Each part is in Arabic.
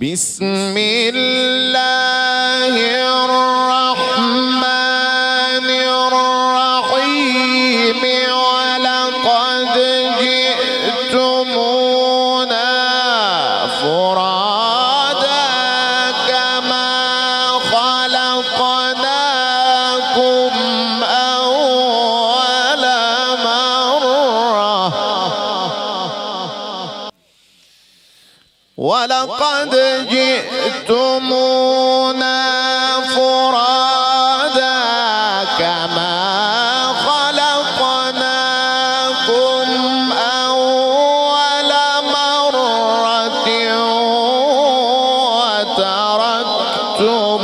بسم الله الرحمن الرحيم ولقد جئتمونا فرادا كما خلقناكم أول مرة ولقد جئتمونا فرادا كما خلقناكم أول مرة وتركتم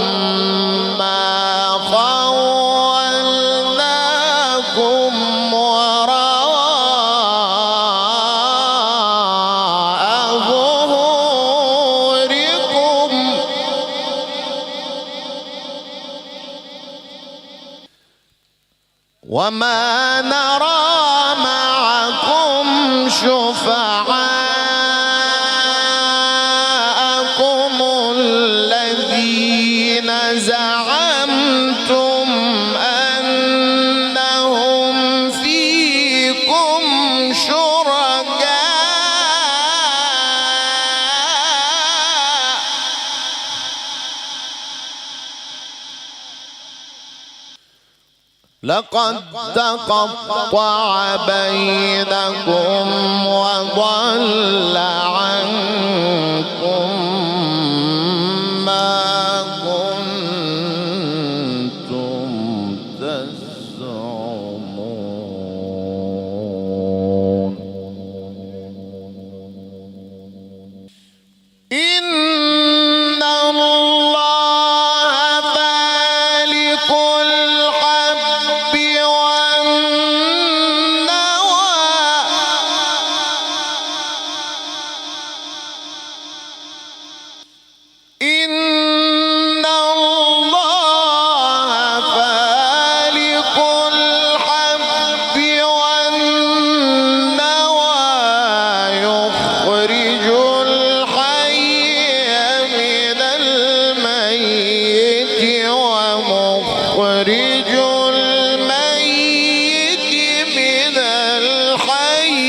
ما خولناكم وراء ظهوركم وما نرى معكم شفعاءكم الذين زعمتم أنهم فيكم شركاء لقد تقطع بينكم وضل عنكم ما كنتم تزعمون إن الله فالق الحب والنوى إن الله فالق الحب والنوى يخرج الحي من الميت ومخرج الميت من الحي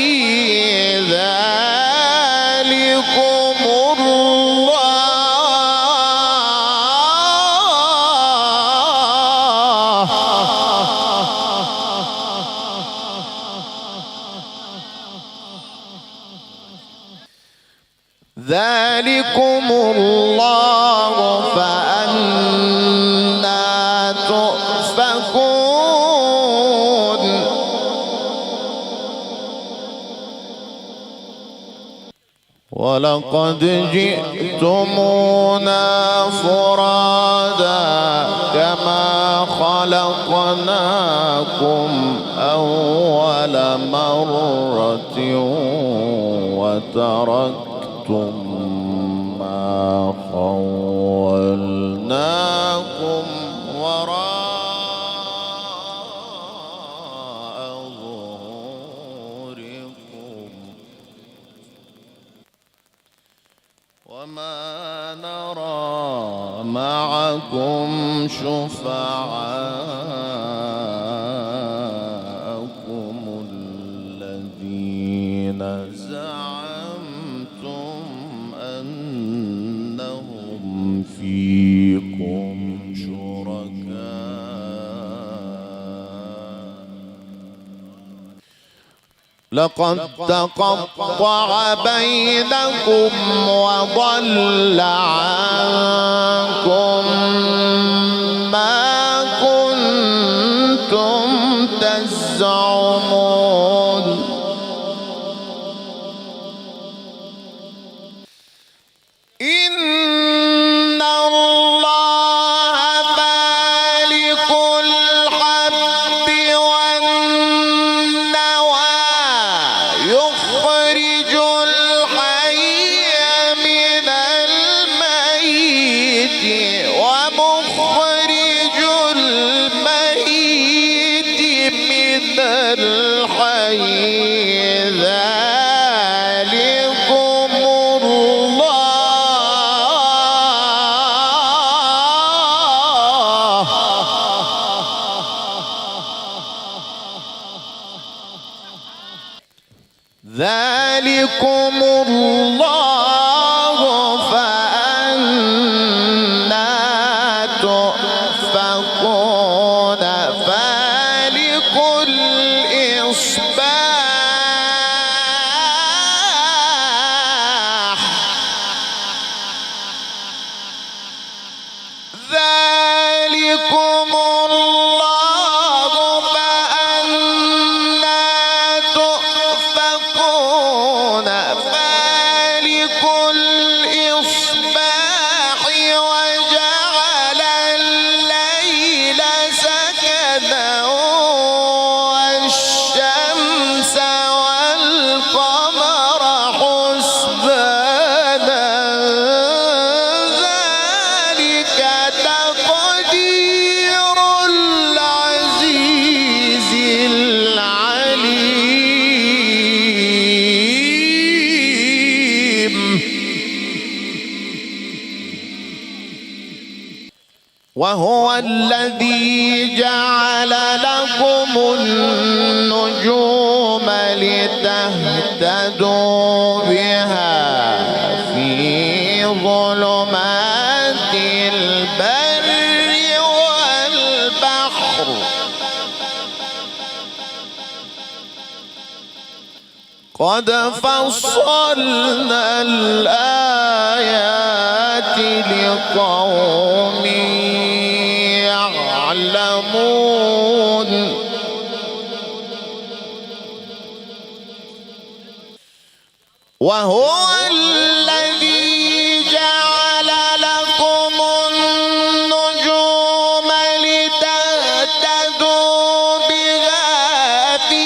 ذلكم الله فأنى تؤفكون ولقد جئتمونا فرادا كما خلقناكم أول مرة وتركتم ما خولناكم وراء ظهوركم وما نرى معكم شفعاءكم الذين زعمتم أنهم فيكم شركاء لقد تقطع بينكم وضل عنكم ما كنتم تزعمون إن الله فالق الحب والنوى يخرج الحي من الميت وهو الذي جعل لكم النجوم لتهتدوا بها في ظلمات البر والبحر قد فصلنا الآيات لقوم يعلمون وهو الذي جعل لكم النجوم لتهتدوا بها في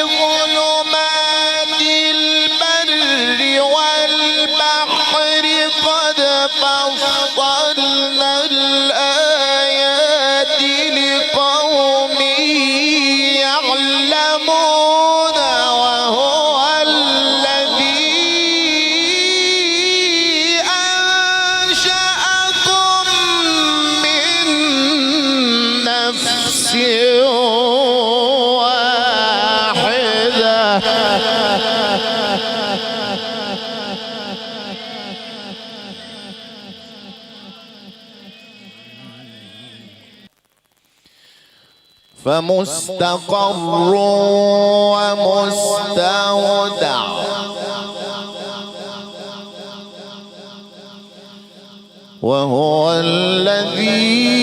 ظلمات البر والبحر قد فصلنا الآيات لقوم يعلمون وهو الذي أنشأكم من نفس واحدة فمستقر ومستودع وهو الذي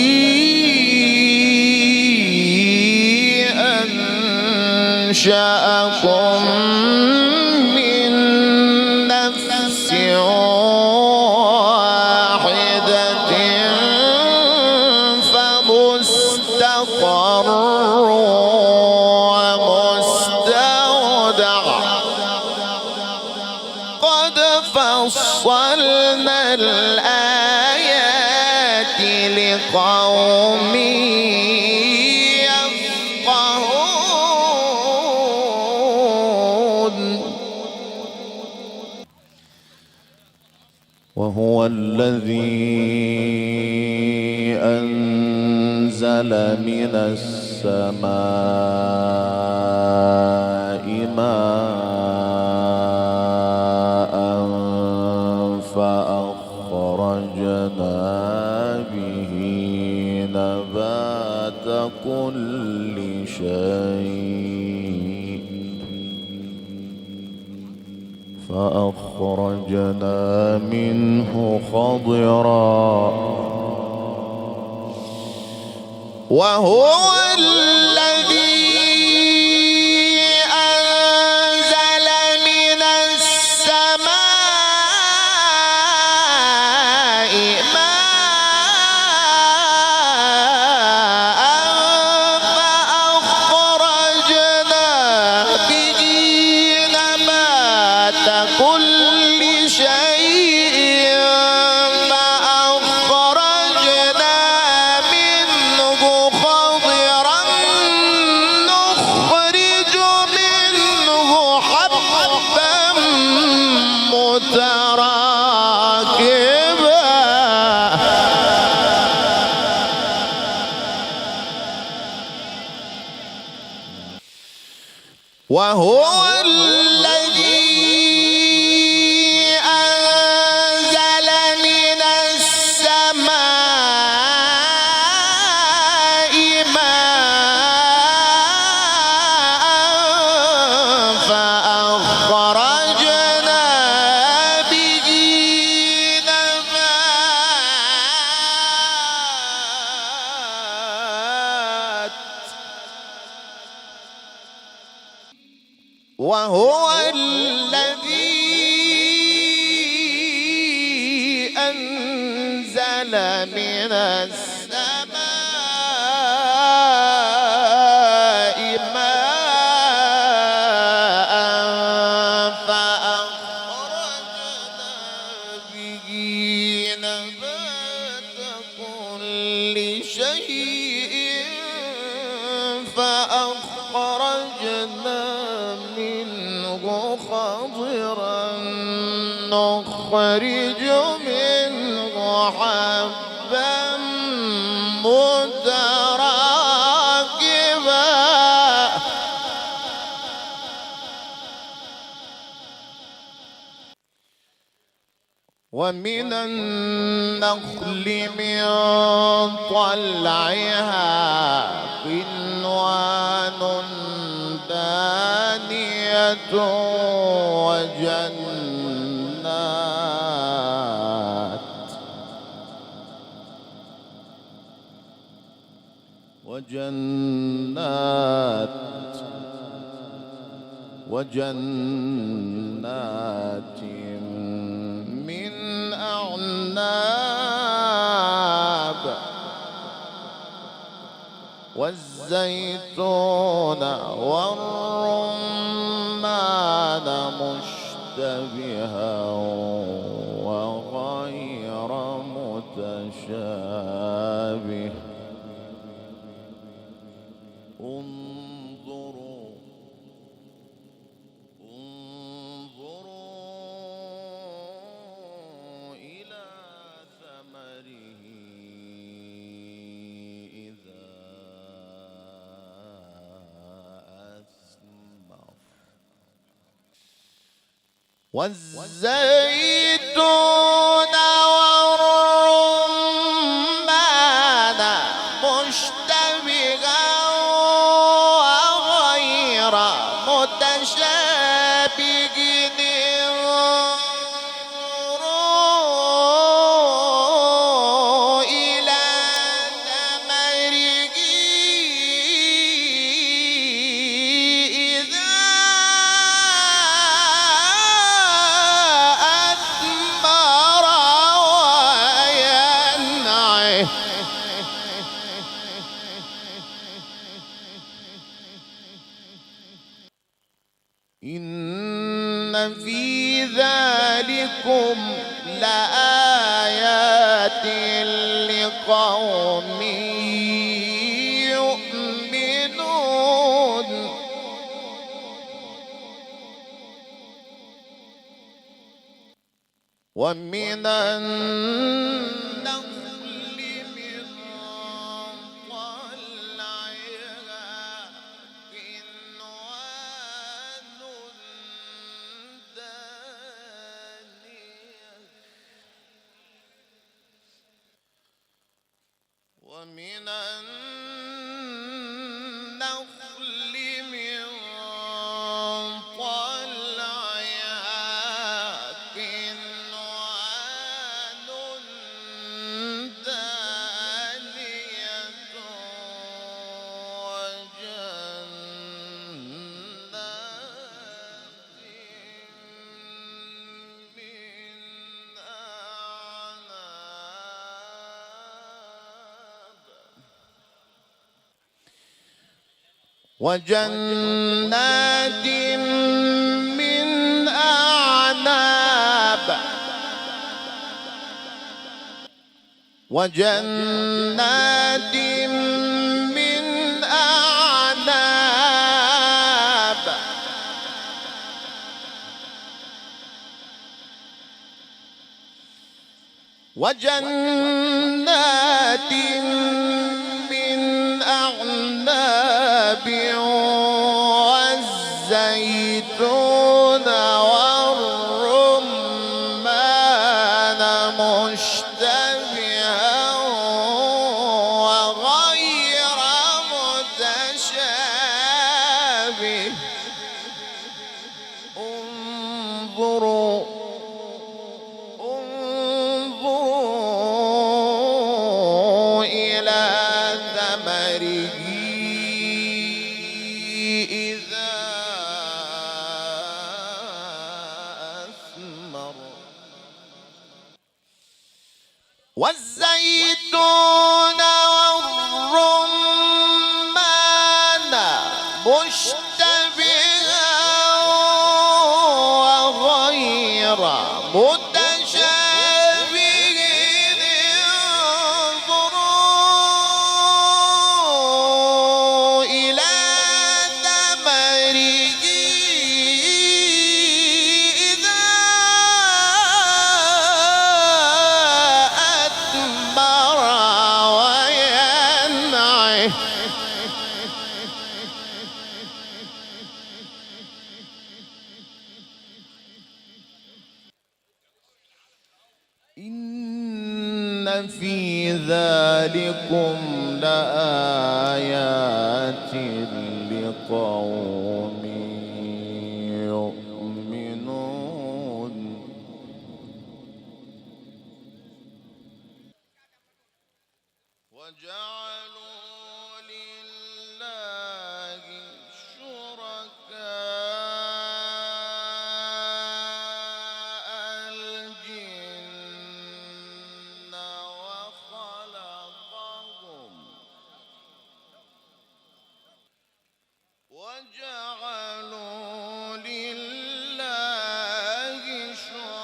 أنشأكم من نفس واحدة فمستقر ومستودع قد فصلنا الآيات لقوم يفقهون وهو الذي أنزل من السماء ماء فأخرجنا به نبات كل شيء فأخرجنا منه خضرا وهو الذي أنزل من السماء ماء فأخرجنا به نبات كل شيء فأخرجنا منه خضرا نخرج منه حبا متراكبا وهو الذي أنزل من السماء ماء فأخرجنا به نبات وهو الذي أنزل من السماء ماء فأخرجنا به نبات كل شيء فأخرجنا منه خضرا نخرج منه حبا ومن النخل من طلعها قنوان دانية وجنات من أعناب والزيتون والرمان مشتبها وغير متشابه انظروا إلى ثمره إذا أثمر والزيتون والرمان مشتبها وغير متشابه انظروا إلى ثمره إذا أثمر وينعه إن في ذلكم لآيات لقوم يؤمنون ومن النخل من طلعها قنوان دانية ومن النخل من طلعها قنوان دانية وجنات من أعناب وجنات من أعناب وجنات من أعناب والزيتون والرمان مشتبها وغير متشابه انظروا إلى ثمره إذا أثمر والزيتون والرمان مشتبها وغير متشابه انظروا إلى ثمره إذا أثمر في ذلكم لآيات لقوم يؤمنون. وجعلوا لله شركاء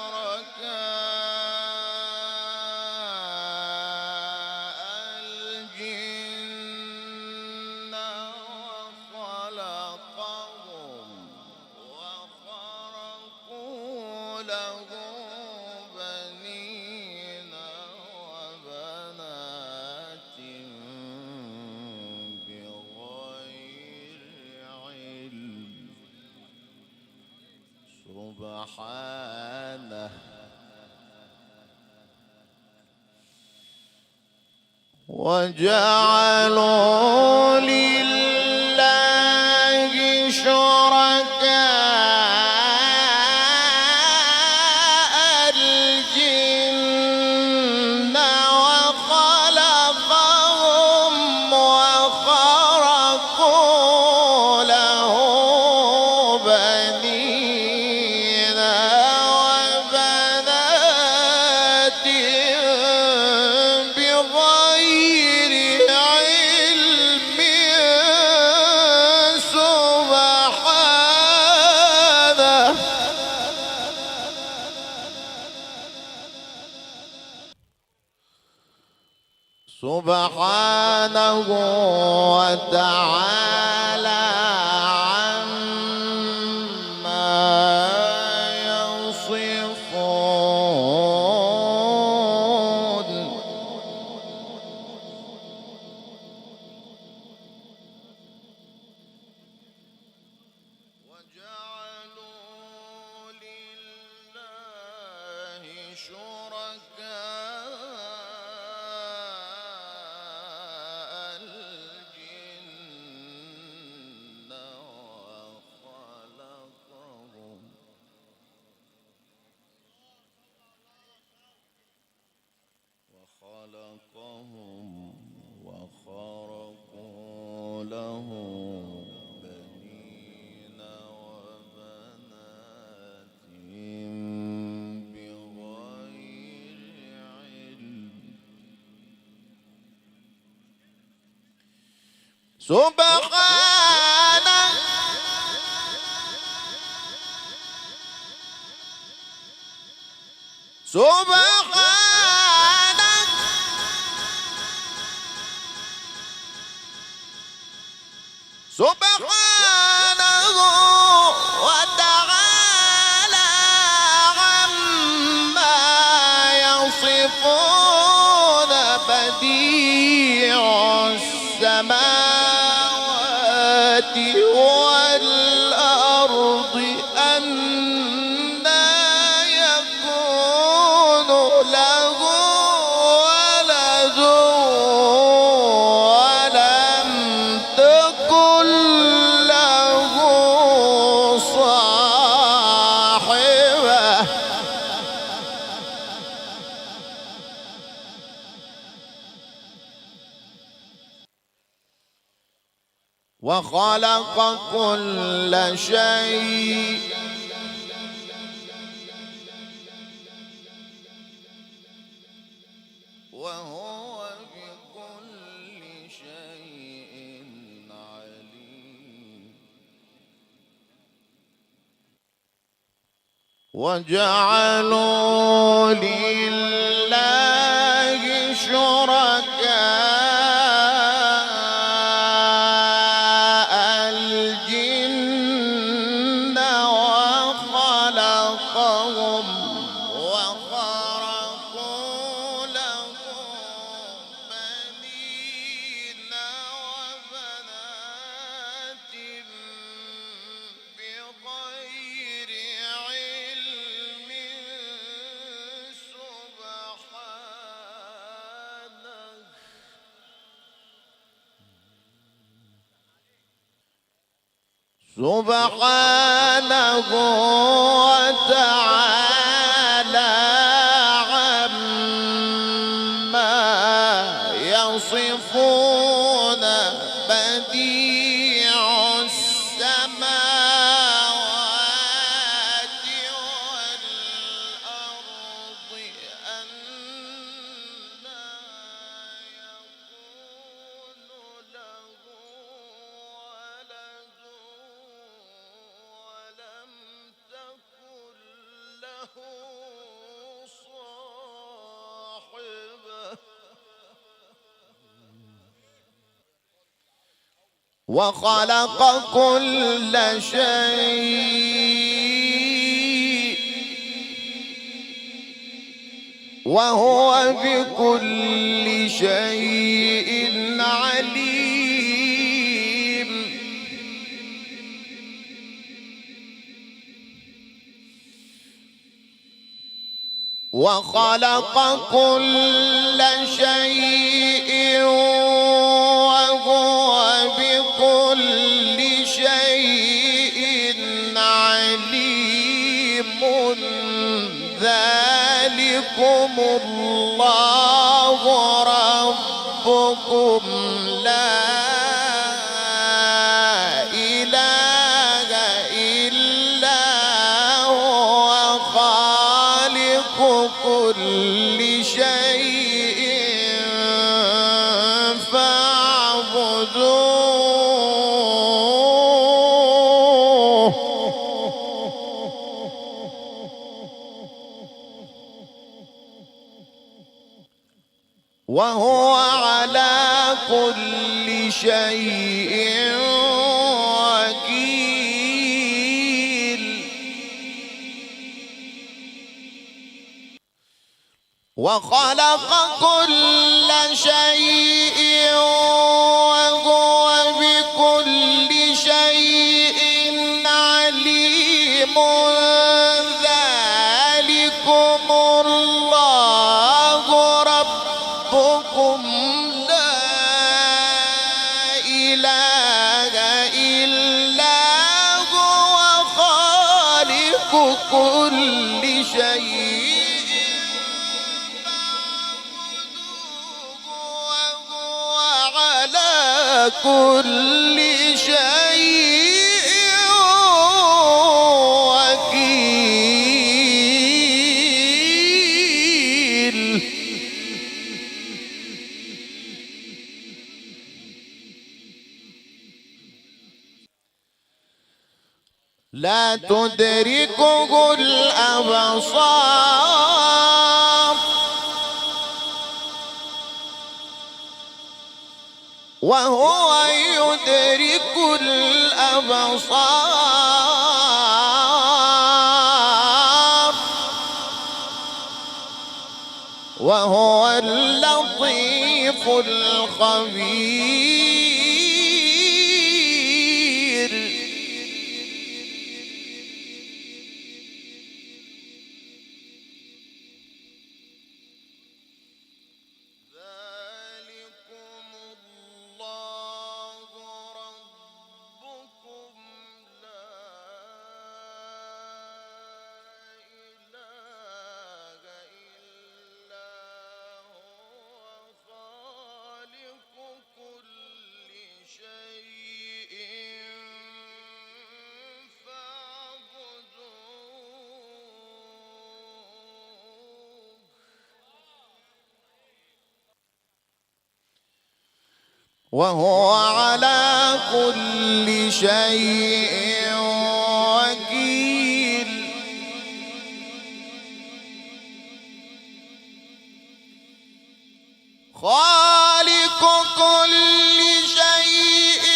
الجن وخلقهم وخرقوا له بنين وبنات بغير علم سبحانه. وجعلوا لله شركاء الجن وخلقهم وخرقوا له بنين وبنات بغير علم سبحانه. سبحانه وتعالى عما يصفون. وجعلوا لله شركاء الجن وخرقوا له بنين وبنات بغير علم سبحانه. سبحانه. سبحانه وتعالى عما يصفون. بديع السماوات والأرض أنى يكون له ولد ولم تكن له صاحبة. وخلق كل شيء وهو بكل شيء عليم. وجعلوا لله شركاء الجن وخلقهم وخرقوا له بنين وبنات بغير علم سبحانه. سبحانه وتعالى عما يصفون بديع السماوات والأرض أنى يكون له ولد ولم تكن له صاحبة وخلق كل شيء وهو بكل شيء عليم وخلق كل شيء وهو بكل شيء عليم ذلكم الله ربكم لا إله إلا هو خالق كل شيء فاعبدوه وهو على كل شيء وكيل وخلق كل شيء وهو بكل شيء عليم ذلكم الله ربكم لا إله إلا هو خالق كل شيء وهو على كل شيء وكيل لا تدركه الأبصار وهو يدرك الأبصار وهو اللطيف الخبير ذلكم الله ربكم لا إله إلا هو خالق كل شيء فاعبدوه وهو على كل شيء وكيل خالق كل شيء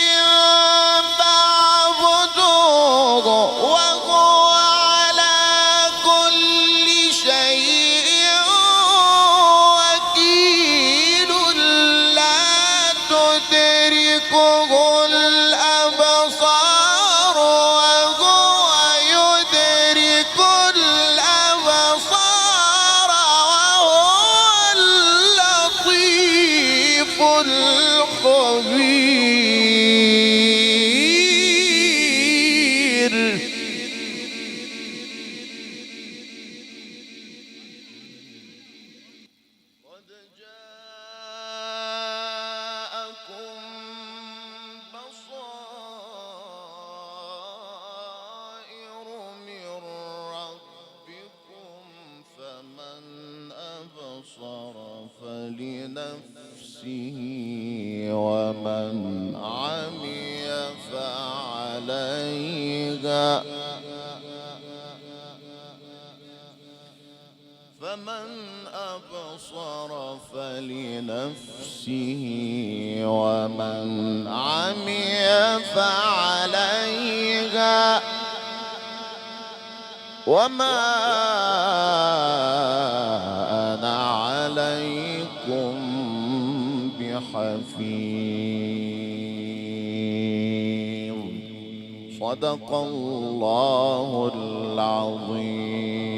فاعبدوه وهو على كل شيء وكيل لا تدركه الأبصار وهو يدرك الأبصار وهو اللطيف الخبير فلنفسه ومن عمي فعليها فمن أبصر فلنفسه ومن عمي فعليها وما أنا عليكم بحفيظ. صدق الله العظيم.